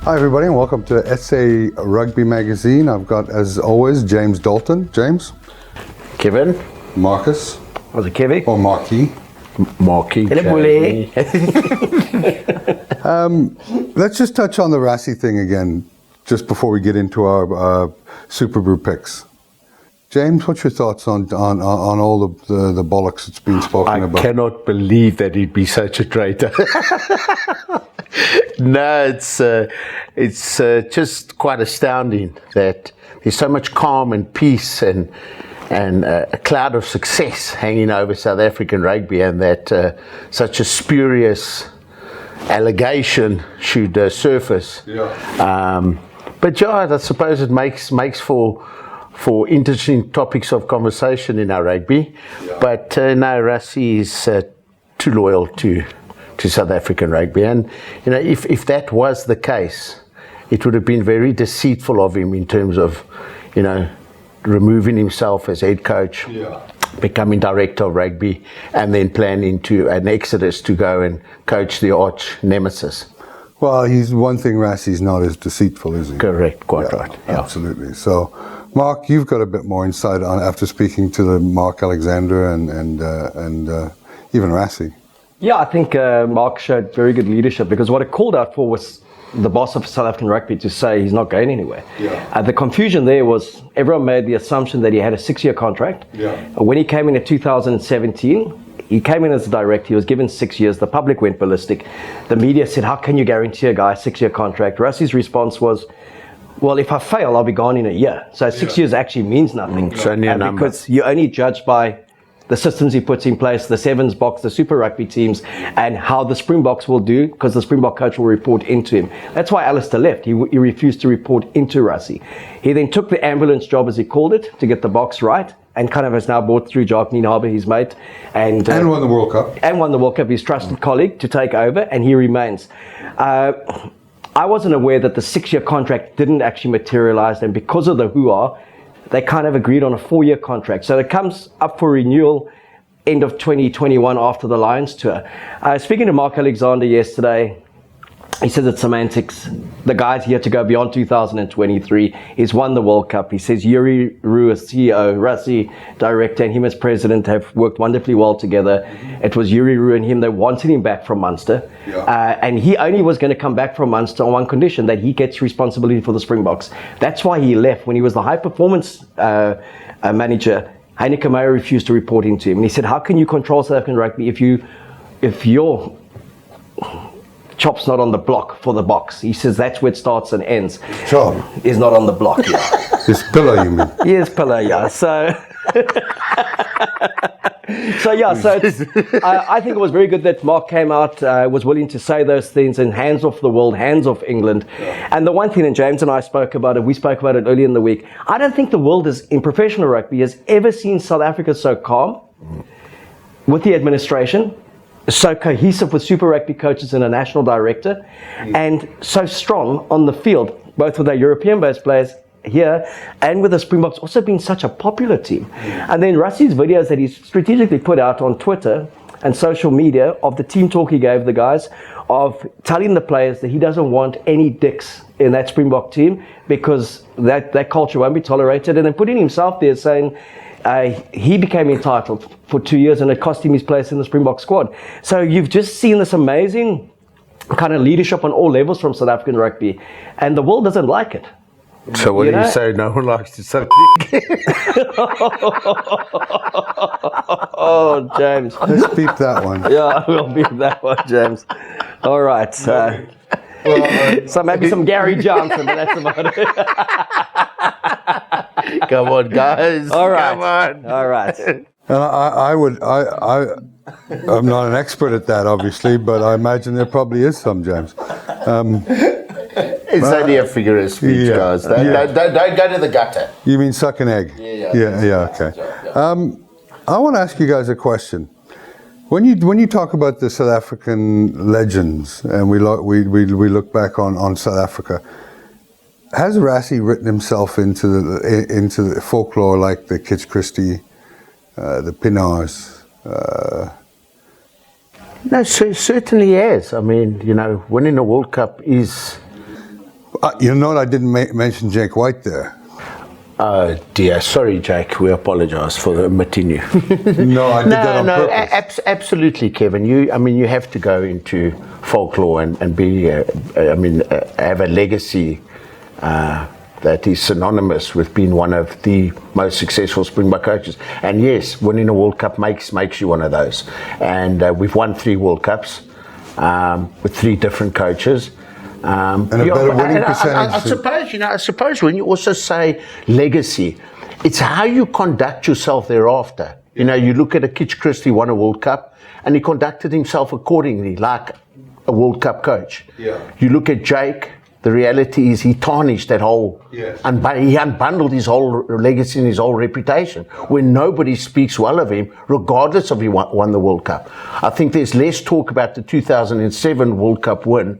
Hi everybody and welcome to SA Rugby Magazine. I've got, as always, James Dalton. James. Kevin. Marcus. Was it Kevin? Or Marky. Marky. Let's just touch on the Rassie thing again, just before we get into our Super Brew picks. James, what's your thoughts on all the bollocks that's been spoken about? I cannot believe that he'd be such a traitor. No, it's just quite astounding that there's so much calm and peace and a cloud of success hanging over South African rugby, and that such a spurious allegation should surface. Yeah. But yeah, I suppose it makes for interesting topics of conversation in our rugby. Yeah. But no, Rassie is too loyal to South African rugby, and you know, if that was the case, it would have been very deceitful of him in terms of, you know, removing himself as head coach, becoming director of rugby, and then planning to an exodus to go and coach the arch nemesis. Well, he's one thing. Rassie's not as deceitful, is he? Correct, quite right. Yeah. Absolutely. So, Mark, you've got a bit more insight on after speaking to the Mark Alexander and even Rassie. Yeah, I think Mark showed very good leadership, because what it called out for was the boss of South African rugby to say he's not going anywhere. Yeah. The confusion there was everyone made the assumption that he had a 6-year contract. Yeah. When he came in 2017, he came in as a director, he was given 6 years, the public went ballistic. The media said, how can you guarantee a guy a 6-year contract? Rassie's response was, well, if I fail, I'll be gone in a year. So 6 years actually means nothing. It's only a number. Because you're only judged by the systems he puts in place, the sevens box, the Super Rugby teams, and how the Springboks will do, because the Springbok coach will report into him. That's why Alistair left. He refused to report into Rassie. He then took the ambulance job, as he called it, to get the box right, and kind of has now brought through Jacques Nienaber, his mate. And won the World Cup. And won the World Cup, his trusted colleague, to take over, and he remains. I wasn't aware that the 6-year contract didn't actually materialize, and because of the hoo-ha, they kind of agreed on a 4-year contract. So it comes up for renewal end of 2021 after the Lions tour. Speaking to Mark Alexander yesterday, he says it's semantics. The guy's here to go beyond 2023. He's won the World Cup. He says Yuri Rue as CEO, Rassie director, and him as president have worked wonderfully well together. It was Yuri Rue and him that wanted him back from Munster. Yeah. And he only was going to come back from Munster on one condition, that he gets responsibility for the Springboks. That's why he left. When he was the high performance manager, Heineke Meyer refused to report into him. And he said, how can you control South African rugby if your chop's not on the block for the box? He says that's where it starts and ends. Chop is not on the block. Yeah. His pillow, you mean? Yes, pillow. Yeah. So, I think it was very good that Mark came out, was willing to say those things, and hands off the world, hands off England. Yeah. And the one thing, and James and I spoke about it, we spoke about it earlier in the week. I don't think the world in professional rugby has ever seen South Africa so calm with the administration, so cohesive with Super Rugby coaches and a national director, and so strong on the field, both with our European-based players here and with the Springboks also being such a popular team. And then Rassie's videos that he's strategically put out on Twitter and social media of the team talk he gave the guys, of telling the players that he doesn't want any dicks in that Springbok team, because that culture won't be tolerated, and then putting himself there saying, he became entitled for 2 years and it cost him his place in the Springbok squad. So you've just seen this amazing kind of leadership on all levels from South African rugby, and the world doesn't like it. So what do you say? No one likes to suck dick? Oh, James. Let's beep that one. Yeah, we'll beep that one, James. All right. So maybe some Gary Johnson, but that's about it. Come on, guys. All right. Come on. All right. And I'm not an expert at that, obviously, but I imagine there probably is some, James. It's only a figure of speech, guys. Don't go to the gutter. You mean suck an egg? Yeah, okay. I want to ask you guys a question. When you talk about the South African legends, and we look back on South Africa, has Rassie written himself into the folklore like the Kitch Christie, the Pienaars? No, certainly has. I mean, you know, winning a World Cup is You know, I didn't mention Jake White there. Oh dear, sorry, Jake. We apologise for omitting you. No, I did that on purpose. Absolutely, Kevin. You have to go into folklore and be, have a legacy that is synonymous with being one of the most successful Springbok coaches. And yes, winning a World Cup makes you one of those. And we've won 3 World Cups with 3 different coaches. And a better winning percentage. I suppose when you also say legacy, it's how you conduct yourself thereafter. You know, you look at a Kitch Christie won a World Cup, and he conducted himself accordingly, like a World Cup coach. Yeah. You look at Jake. The reality is he tarnished that whole, he unbundled his whole legacy and his whole reputation, when nobody speaks well of him, regardless of he won the World Cup. I think there's less talk about the 2007 World Cup win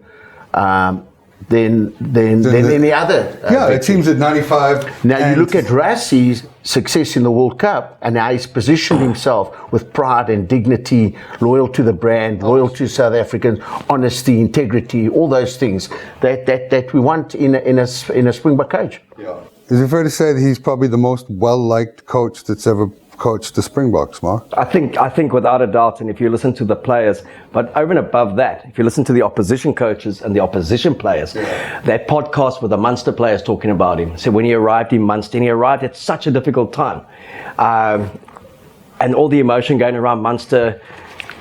than any other. It seems at 95. Now you look at Rassie's success in the World Cup, and how he's positioned himself with pride and dignity, loyal to the brand, loyal to South Africans, honesty, integrity, all those things that we want in a Springbok coach. Yeah. Is it fair to say that he's probably the most well-liked coach that's ever coached the Springboks, Mark? I think without a doubt, and if you listen to the players, but over and above that, if you listen to the opposition coaches and the opposition players, that podcast with the Munster players talking about him. So when he arrived in Munster, and he arrived at such a difficult time, and all the emotion going around Munster,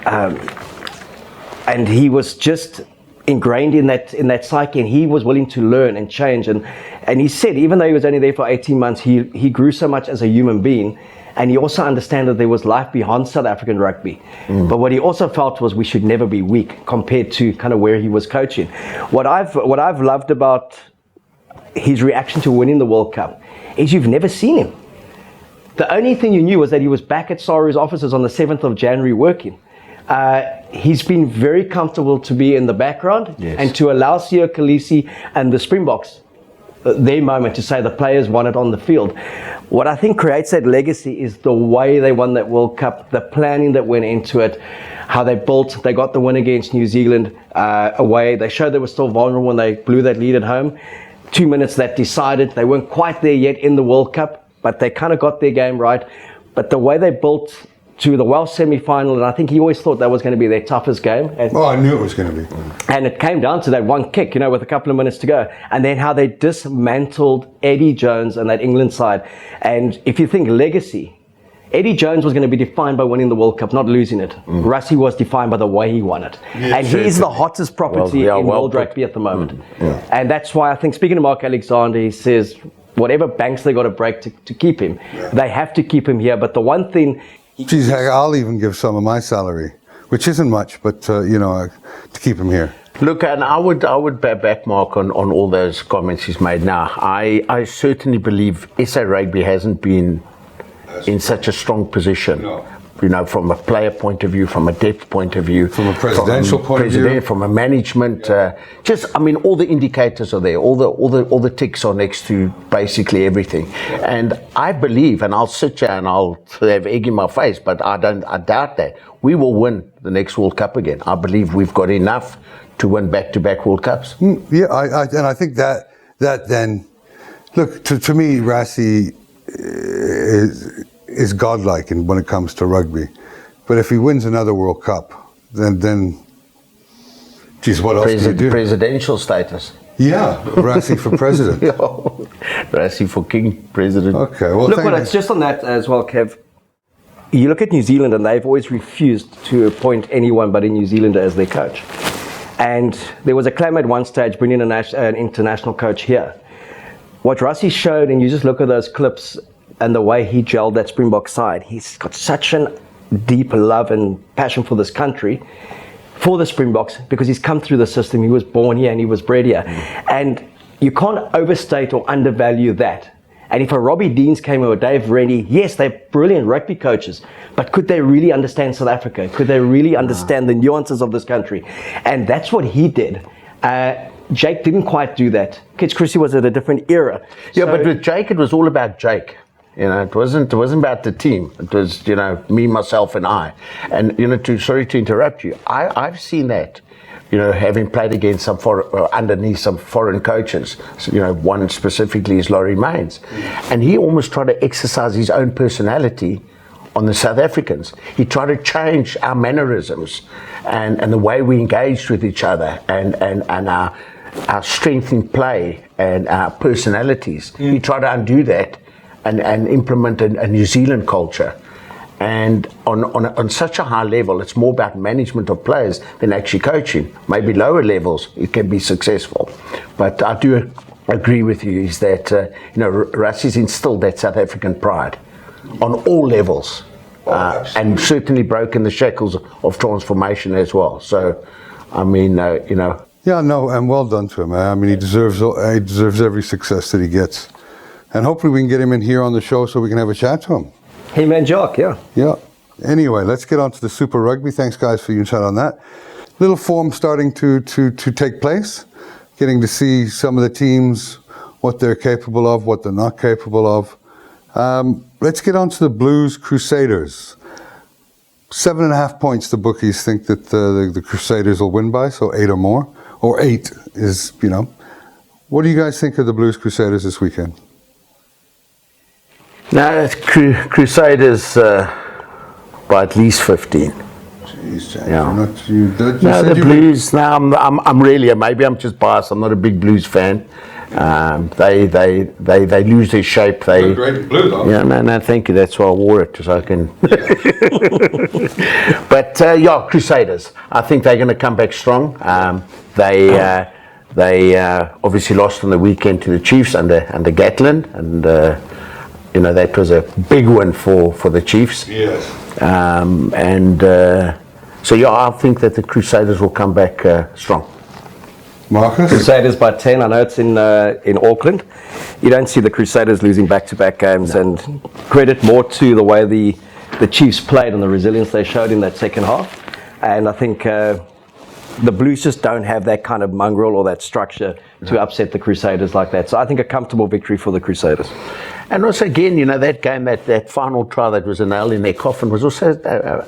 and he was just ingrained in that psyche, and he was willing to learn and change, and he said even though he was only there for 18 months, he grew so much as a human being. And he also understood that there was life beyond South African rugby. But what he also felt was we should never be weak compared to kind of where he was coaching. What I've loved about his reaction to winning the World Cup is you've never seen him. The only thing you knew was that he was back at SARu's offices on the 7th of January working. He's been very comfortable to be in the background and to allow Siya Kolisi and the Springboks their moment to say the players won it on the field. What I think creates that legacy is the way they won that World Cup, the planning that went into it, how they got the win against New Zealand away. They showed they were still vulnerable when they blew that lead at home. 2 minutes that decided. They weren't quite there yet in the World Cup, but they kind of got their game right. But the way they built to the Welsh semi-final, and I think he always thought that was going to be their toughest game. I knew it was going to be. And it came down to that one kick, with a couple of minutes to go. And then how they dismantled Eddie Jones and that England side. And if you think legacy, Eddie Jones was going to be defined by winning the World Cup, not losing it. Rassie was defined by the way he won it. And he's the hottest property in world rugby at the moment. And that's why I think, speaking to Mark Alexander, he says, whatever banks they got to break to keep him, they have to keep him here. But the one thing... Geez, heck, I'll even give some of my salary, which isn't much, but to keep him here. Look, and I would back Mark on all those comments he's made. Now, I certainly believe SA Rugby hasn't been in such a strong position. No. From a player point of view, from a depth point of view, from a presidential point of view, from a management, all the indicators are there, all the ticks are next to basically everything. And I believe, and I'll sit here and I'll have egg in my face, but I doubt that we will win the next World Cup again. I believe we've got enough to win back-to-back World Cups. And I think that then, look, to me, Rassie is godlike when it comes to rugby. But if he wins another World Cup, then geez, what else can he do? Presidential status. Yeah, Rassie for president. Rassie for king, president. Okay, well, look, it's just on that as well, Kev. You look at New Zealand, and they've always refused to appoint anyone but a New Zealander as their coach. And there was a claim at one stage bringing an international coach here. What Rassie showed, and you just look at those clips, and the way he gelled that Springbok side, he's got such a deep love and passion for this country, for the Springboks, because he's come through the system. He was born here and he was bred here. And you can't overstate or undervalue that. And if a Robbie Deans came or a Dave Rennie, yes, they're brilliant rugby coaches, but could they really understand South Africa? Could they really understand the nuances of this country? And that's what he did. Jake didn't quite do that. Kitch Christie was at a different era. Yeah, but with Jake, it was all about Jake. It wasn't about the team. It was, me, myself, and I. And sorry to interrupt you. I've seen that having played against underneath some foreign coaches, so, one specifically is Laurie Mains, and he almost tried to exercise his own personality on the South Africans. He tried to change our mannerisms and the way we engaged with each other and our strength in play and our personalities. He tried to undo that and implement a New Zealand culture. And on such a high level, it's more about management of players than actually coaching. Maybe lower levels, it can be successful. But I do agree with you, is that, Rassie's instilled that South African pride on all levels. And certainly broken the shackles of transformation as well. So, I mean, Yeah, no, and well done to him. I mean, he deserves every success that he gets. And hopefully we can get him in here on the show so we can have a chat to him. Him and Jock, yeah. Yeah. Anyway, let's get on to the Super Rugby. Thanks, guys, for your insight on that. Little form starting to take place. Getting to see some of the teams, what they're capable of, what they're not capable of. Let's get on to the Blues Crusaders. 7.5 points the bookies think that the Crusaders will win by, so 8 or more. Or 8 is, What do you guys think of the Blues Crusaders this weekend? No, it's Crusaders by at least 15. Jeez, James, yeah. The Blues. No, I'm really. Maybe I'm just biased. I'm not a big Blues fan. They lose their shape. They great blue though. Yeah, no, thank you. That's why I wore it, so I can. But Crusaders. I think they're going to come back strong. They obviously lost on the weekend to the Chiefs under Gatland, and that was a big win for the Chiefs. Yes. I think that the Crusaders will come back strong. Marcus? Crusaders by 10. I know it's in Auckland. You don't see the Crusaders losing back-to-back games, and credit more to the way the Chiefs played and the resilience they showed in that second half. And I think the Blues just don't have that kind of mongrel or that structure to upset the Crusaders like that. So I think a comfortable victory for the Crusaders. And also, again, that game, that final try that was a nail in their coffin was also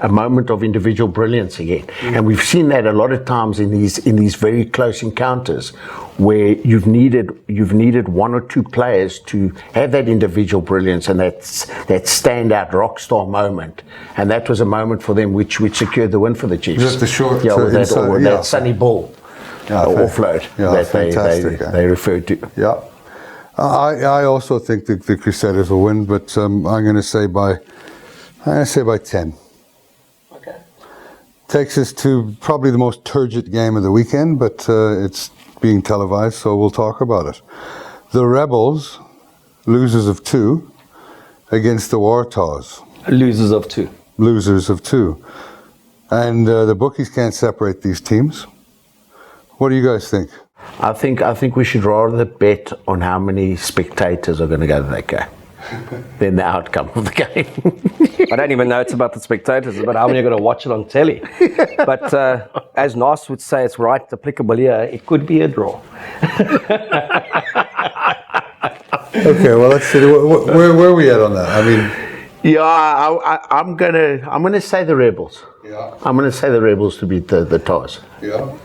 a moment of individual brilliance again. And we've seen that a lot of times in these very close encounters, where you've needed one or two players to have that individual brilliance and that standout rock star moment. And that was a moment for them which secured the win for the Chiefs. Just the short, with that sunny ball offload that they referred to. Yeah. I also think that the Crusaders will win, but I'm going to say by 10. Okay. Takes us to probably the most turgid game of the weekend, but it's being televised, so we'll talk about it. The Rebels, losers of 2, against the Warthogs. Losers of 2. Losers of 2. And the bookies can't separate these teams. What do you guys think? I think we should rather bet on how many spectators are going to go to that game than the outcome of the game. I don't even know it's about the spectators, it's about how many are going to watch it on telly. But as Nas would say, it's right applicable here. It could be a draw. Okay, well, let's see. Where are we at on that? I mean, I'm gonna say the Rebels. Yeah. I'm gonna say the Rebels to beat the Tars. Yeah.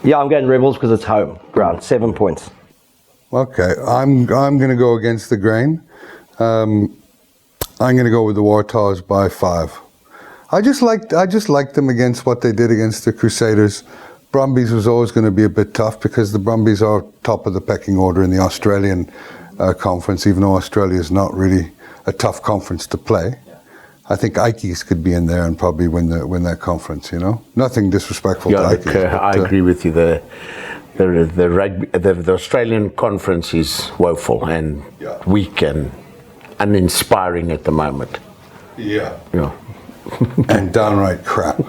Yeah, I'm going Rebels because it's home ground. 7 points. Okay, I'm going to go against the grain. I'm going to go with the Warthogs by 5. I just liked them against what they did against the Crusaders. Brumbies was always going to be a bit tough because the Brumbies are top of the pecking order in the Australian conference, even though Australia is not really a tough conference to play. I think Ikeys could be in there and probably win that conference. Nothing disrespectful to Ikeys. I agree with you. The rugby, the Australian conference is woeful and weak and uninspiring at the moment. Yeah. And downright crap.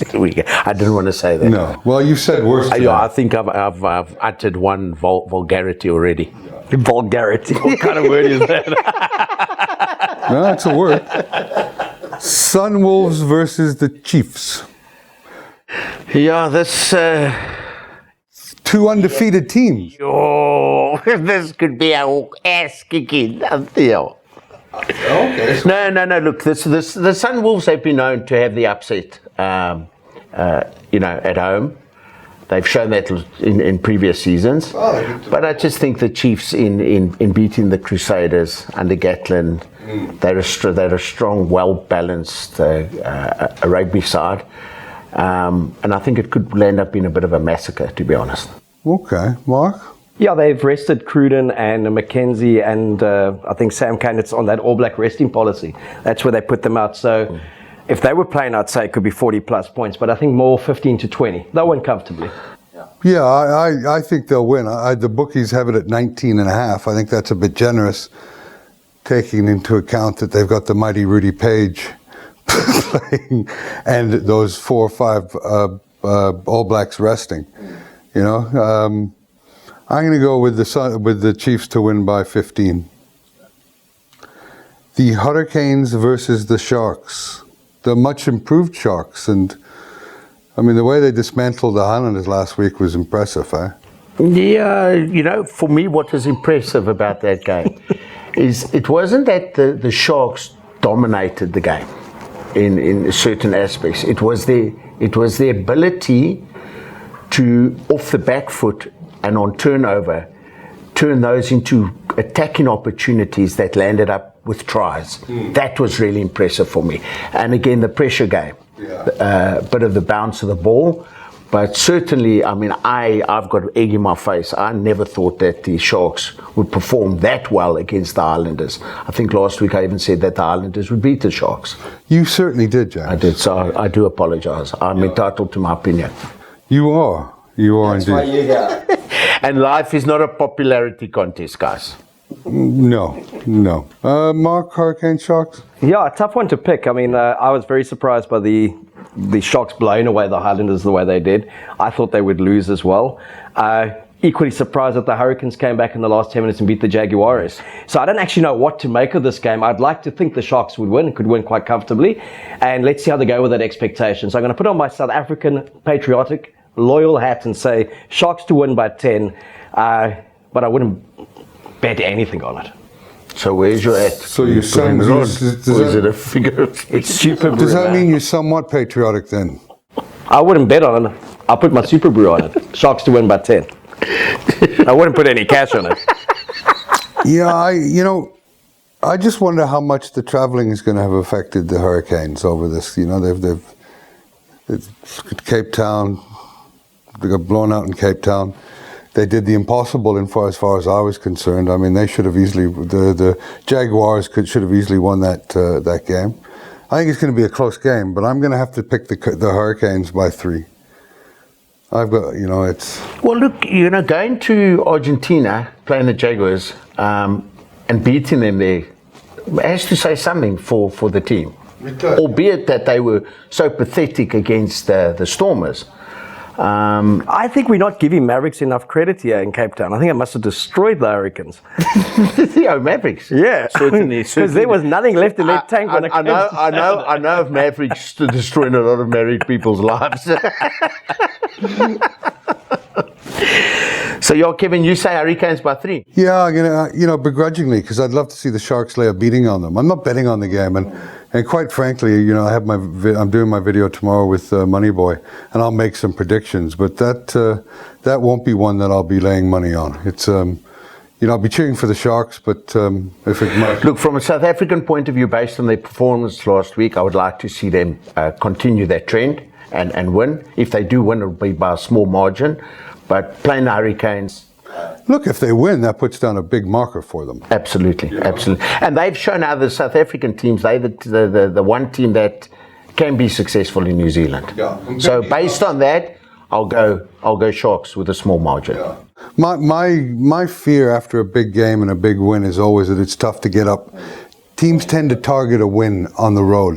I didn't want to say that. No. Well, you said worse. I think I've uttered one vulgarity already. Yeah. Vulgarity. What kind of word is that? No, it's a word. Sunwolves versus the Chiefs. Yeah, that's 2 undefeated teams. Oh, this could be our ass kicking. Okay. No. Look, the Sunwolves have been known to have the upset, at home. They've shown that in previous seasons. But I just think the Chiefs in beating the Crusaders under Gatlin, they're a strong, well-balanced rugby side. And I think it could end up being a bit of a massacre, to be honest. Okay, Mark? Yeah, they've rested Cruden and McKenzie and I think Sam Kane. It's on that All Black resting policy. That's where they put them out. So if they were playing, I'd say it could be 40 plus points, but I think more 15 to 20. They'll win comfortably. Yeah, I think they'll win. The bookies have it at 19.5. I think that's a bit generous, taking into account that they've got the mighty Rudy Page playing and those 4 or 5 All Blacks resting. You know, I'm going to go with the Chiefs to win by 15. The Hurricanes versus the Sharks, the much improved Sharks, and I mean the way they dismantled the Highlanders last week was impressive, eh? Yeah, you know, for me, what was impressive about that game is it wasn't that the Sharks dominated the game in certain aspects. It was the ability to, off the back foot and on turnover, turn those into attacking opportunities that landed up with tries. That was really impressive for me. And again, the pressure game, a bit of the bounce of the ball. But certainly, I mean, I've got egg in my face. I never thought that the Sharks would perform that well against the Islanders. I think last week I even said that the Islanders would beat the Sharks. You certainly did, James. I did, so I do apologise. I'm entitled to my opinion. You are. You are indeed. That's why you're here. And life is not a popularity contest, guys. No. Mark, Hurricane Sharks? Yeah, a tough one to pick. I mean, I was very surprised by the Sharks blowing away the Highlanders the way they did. I thought they would lose as well. Equally surprised that the Hurricanes came back in the last 10 minutes and beat the Jaguares. So I don't actually know what to make of this game. I'd like to think the Sharks would win, could win quite comfortably. And let's see how they go with that expectation. So I'm going to put on my South African patriotic loyal hat and say Sharks to win by 10. But I wouldn't bet anything on it. So where's your hat? So your son, or is it a figure? It's Super Brew. Does that mean you're somewhat patriotic then? I wouldn't bet on it. I'll put my Super Brew on it. Sharks to win by 10. I wouldn't put any cash on it. Yeah, I just wonder how much the traveling is going to have affected the Hurricanes over this. You know, they've Cape Town, they got blown out in Cape Town. They did the impossible as far as I was concerned. I mean, they should have easily, the Jaguars should have easily won that game. I think it's going to be a close game, but I'm going to have to pick the Hurricanes by 3. I've got, it's... Well, look, going to Argentina, playing the Jaguars, and beating them there, has to say something for the team. Albeit that they were so pathetic against the Stormers. I think we're not giving Mavericks enough credit here in Cape Town. I think it must have destroyed the Hurricanes. Mavericks. Yeah, certainly. Because there was nothing left in that tank when it came to I know of Mavericks destroying a lot of married people's lives. So, Kevin, you say Hurricanes by 3? Yeah, I'm gonna, begrudgingly, because I'd love to see the Sharks lay a beating on them. I'm not betting on the game, and quite frankly, I'm doing my video tomorrow with Moneyboy, and I'll make some predictions. But that won't be one that I'll be laying money on. It's I'll be cheering for the Sharks, but if it might... Look, from a South African point of view, based on their performance last week, I would like to see them continue that trend and win. If they do win, it'll be by a small margin. But playing the Hurricanes... Look, if they win, that puts down a big marker for them. Absolutely, absolutely. And they've shown how the South African teams, they're the one team that can be successful in New Zealand. Yeah. So based on that, I'll go Sharks with a small margin. Yeah. My fear after a big game and a big win is always that it's tough to get up. Teams tend to target a win on the road.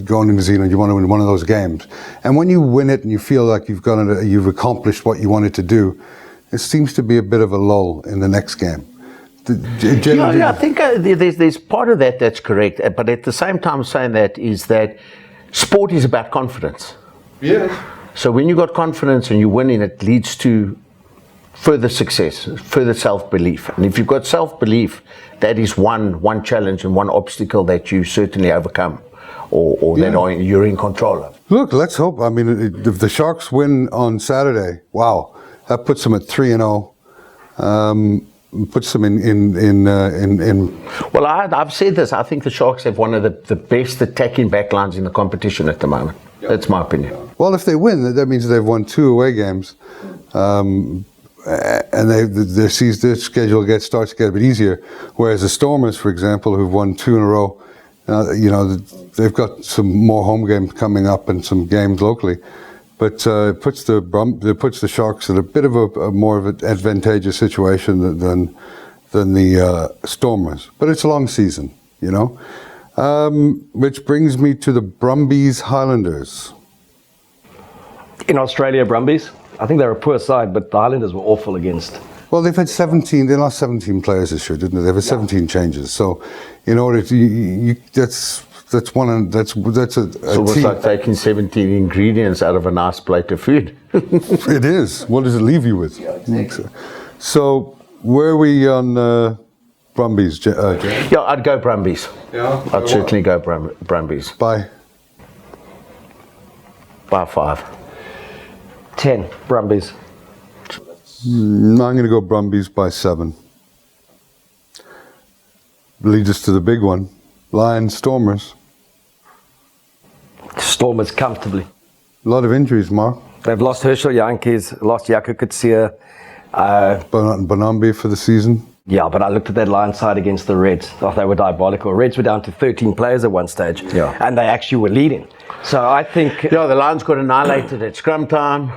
Going to New Zealand, you want to win one of those games. And when you win it and you feel like you've accomplished what you wanted to do, it seems to be a bit of a lull in the next game. I think there's part of that that's correct. But at the same time, saying that is that sport is about confidence. Yeah. So when you got confidence and you win, it leads to further success, further self-belief. And if you've got self-belief, that is one challenge and one obstacle that you certainly overcome or that you're in control of. Look, let's hope. I mean, if the Sharks win on Saturday, wow, that puts them at 3-0. Puts them in. Well, I've said this. I think the Sharks have one of the best attacking backlines in the competition at the moment. Yeah. That's my opinion. Well, if they win, that means they've won 2 away games, and their schedule starts to get a bit easier. Whereas the Stormers, for example, who've won 2 in a row, they've got some more home games coming up and some games locally. But it puts the Sharks in a bit of a more of an advantageous situation than the Stormers. But it's a long season, which brings me to the Brumbies Highlanders. In Australia, Brumbies, I think they're a poor side, but the Highlanders were awful against. Well, they've had 17. They lost 17 players this year, didn't they? They've had 17 changes. So, in order to that's it's almost like taking 17 ingredients out of a nice plate of food. It is. What does it leave you with? Yeah, exactly. So, where are we on Brumbies, James? Yeah, I'd go Brumbies. Yeah, I'd certainly go Brumbies. By 5. 10, Brumbies. I'm going to go Brumbies by 7. Leads us to the big one. Lions, Stormers. Stormers comfortably. A lot of injuries, Mark. They've lost Herschel Yankees, lost Jaco Kutsia. Bonambi for the season. Yeah, but I looked at that Lions side against the Reds. Oh, they were diabolical. Reds were down to 13 players at one stage. Yeah. And they actually were leading. So I think... Yeah, the Lions got annihilated at scrum time.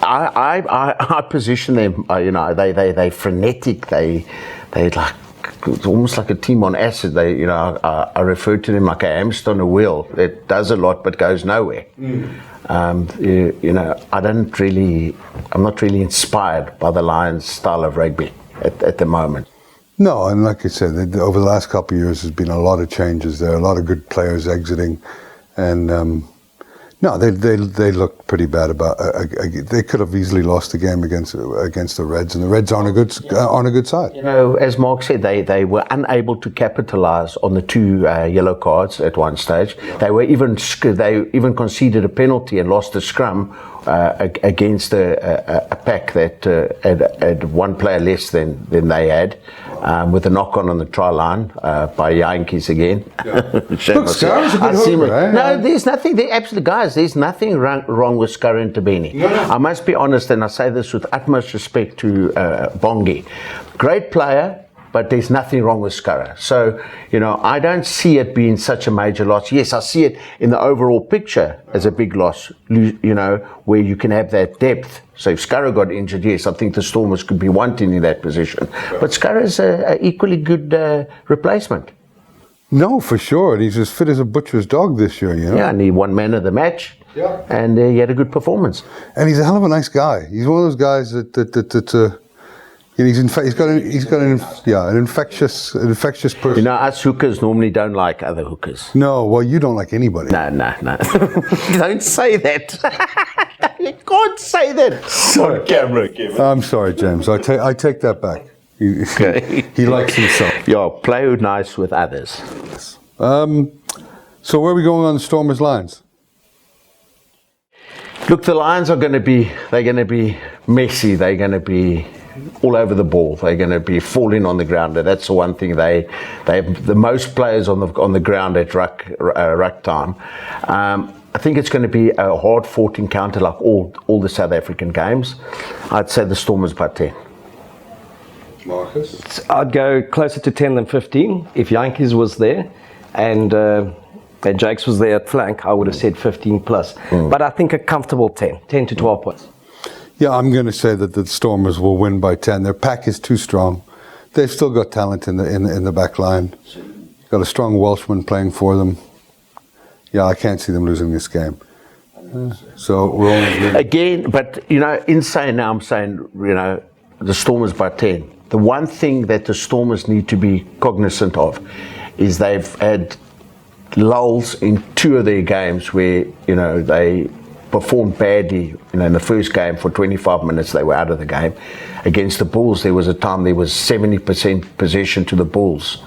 I position them, they're frenetic. They like, it's almost like a team on acid. I refer to them like a hamster on a wheel that does a lot but goes nowhere. I'm not really inspired by the Lions style of rugby at the moment. No, and like I said, over the last couple of years, there's been a lot of changes there, a lot of good players exiting, and no, they look pretty bad. They could have easily lost the game against the Reds, and the Reds aren't a good side. As Mark said, they were unable to capitalise on the 2 yellow cards at one stage. They even conceded a penalty and lost the scrum against a pack that had 1 player less than they had, with a knock-on the try line by Yankees again. Yeah. Look, Scarra's a good hooker, eh? No, there's nothing. Guys, there's nothing wrong with Scarra and Tabini. No. I must be honest, and I say this with utmost respect to Bongi. Great player, but there's nothing wrong with Scarra. So, I don't see it being such a major loss. Yes, I see it in the overall picture as a big loss, where you can have that depth. So if Scarra got injured, yes, I think the Stormers could be wanting in that position. But Scarra is an equally good replacement. No, for sure. And he's as fit as a butcher's dog this year, Yeah, and he won man of the match. Yeah. And he had a good performance. And he's a hell of a nice guy. He's one of those guys that he's got an infectious person. Us hookers normally don't like other hookers. No, well, you don't like anybody. No. Don't say that. You can't say that on camera, Kevin. I'm sorry, James. I take that back. He likes himself. Yeah, play nice with others. Yes. So where are we going on the Stormers Lions? Look, the Lions are going to be messy. They're going to be all over the ball. They're going to be falling on the ground. That's the one thing. They have the most players on the ground at ruck time. I think it's going to be a hard-fought encounter like all the South African games. I'd say the Stormers by 10. Marcus? I'd go closer to 10 than 15. If Yankees was there and Jakes was there at flank, I would have said 15 plus. But I think a comfortable 10 to 12 points. Yeah, I'm going to say that the Stormers will win by 10. Their pack is too strong. They've still got talent in the back line. Got a strong Welshman playing for them. Yeah, I can't see them losing this game. So we're only again, but in saying now, I'm saying the Stormers by 10. The one thing that the Stormers need to be cognizant of is they've had lulls in 2 of their games where they performed badly. In the first game for 25 minutes they were out of the game. Against the Bulls, there was a time there was 70% possession to the Bulls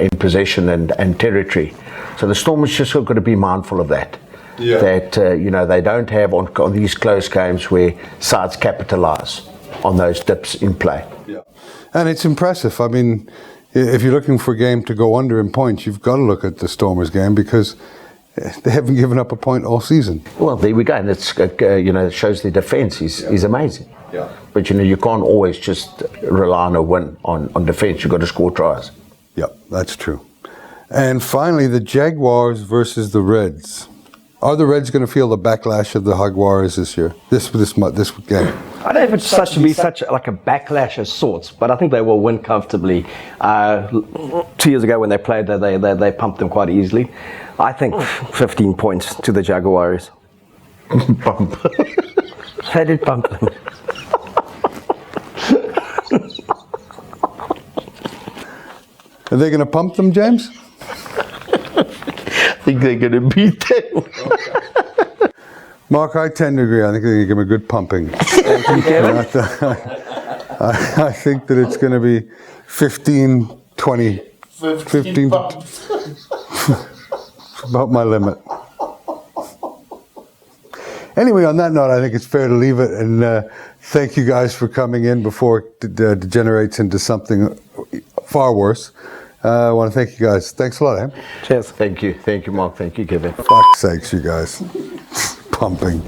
in possession and territory. So the Stormers just got to be mindful of that. that they don't have on these close games where sides capitalise on those dips in play. Yeah. And it's impressive. I mean, if you're looking for a game to go under in points, you've got to look at the Stormers game because they haven't given up a point all season. Well, there we go, and it's it shows their defence is amazing. Yeah. But you can't always just rely on a win on defence. You've got to score tries. Yeah, that's true. And finally, the Jaguars versus the Reds. Are the Reds going to feel the backlash of the Jaguars this year? This game? I don't know if it's such like a backlash of sorts, but I think they will win comfortably. 2 years ago when they played, they pumped them quite easily. I think 15 points to the Jaguars. Bump. They did pump them. Are they going to pump them, James? I think they're going to beat them. Mark, I tend to agree. I think they're going to give them a good pumping. I think that it's going to be 15-20. 15 about my limit. Anyway, on that note, I think it's fair to leave it. And thank you guys for coming in before it degenerates into something far worse. I want to thank you guys. Thanks a lot, eh? Cheers. Thank you, Mark. Thank you, Kevin. Fuck's sakes, you guys. Pumping.